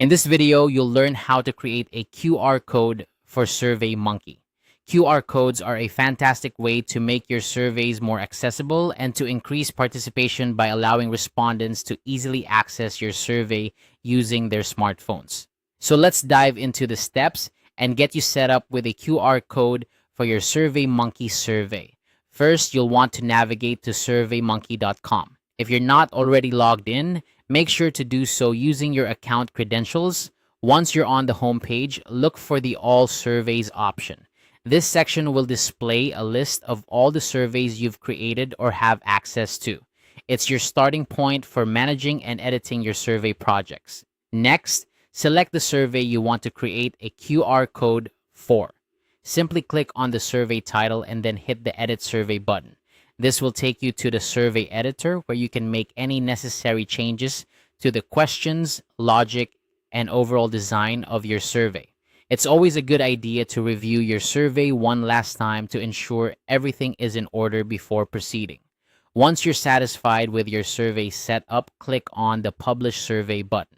In this video, you'll learn how to create a QR code for SurveyMonkey. QR codes are a fantastic way to make your surveys more accessible and to increase participation by allowing respondents to easily access your survey using their smartphones. So let's dive into the steps and get you set up with a QR code for your SurveyMonkey survey. First, you'll want to navigate to SurveyMonkey.com. If you're not already logged in, make sure to do so using your account credentials. Once you're on the home page, look for the All Surveys option. This section will display a list of all the surveys you've created or have access to. It's your starting point for managing and editing your survey projects. Next, select the survey you want to create a QR code for. Simply click on the survey title and then hit the Edit Survey button. This will take you to the survey editor where you can make any necessary changes to the questions, logic, and overall design of your survey. It's always a good idea to review your survey one last time to ensure everything is in order before proceeding. Once you're satisfied with your survey setup, click on the Publish Survey button.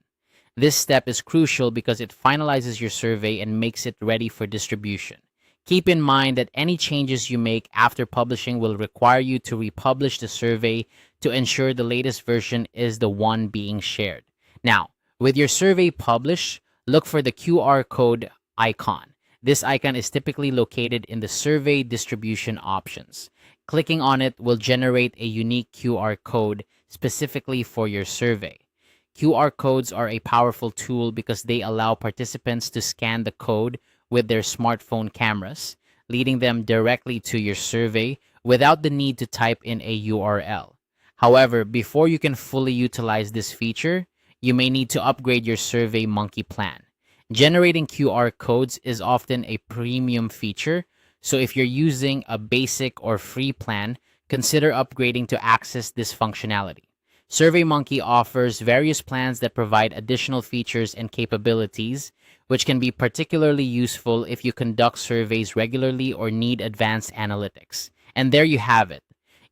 This step is crucial because it finalizes your survey and makes it ready for distribution. Keep in mind that any changes you make after publishing will require you to republish the survey to ensure the latest version is the one being shared. Now, with your survey published, look for the QR code icon. This icon is typically located in the survey distribution options. Clicking on it will generate a unique QR code specifically for your survey. QR codes are a powerful tool because they allow participants to scan the code with their smartphone cameras, leading them directly to your survey without the need to type in a URL. However, before you can fully utilize this feature, you may need to upgrade your SurveyMonkey plan. Generating QR codes is often a premium feature, so if you're using a basic or free plan, consider upgrading to access this functionality. SurveyMonkey offers various plans that provide additional features and capabilities, which can be particularly useful if you conduct surveys regularly or need advanced analytics. And there you have it.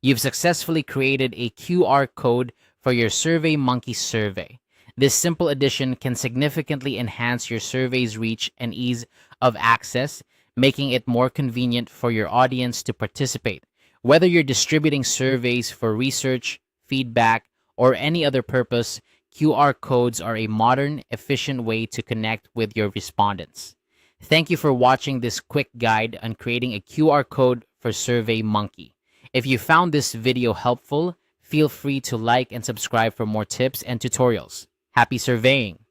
You've successfully created a QR code for your SurveyMonkey survey. This simple addition can significantly enhance your survey's reach and ease of access, making it more convenient for your audience to participate. Whether you're distributing surveys for research, feedback, or any other purpose, QR codes are a modern, efficient way to connect with your respondents. Thank you for watching this quick guide on creating a QR code for SurveyMonkey. If you found this video helpful, feel free to like and subscribe for more tips and tutorials. Happy surveying!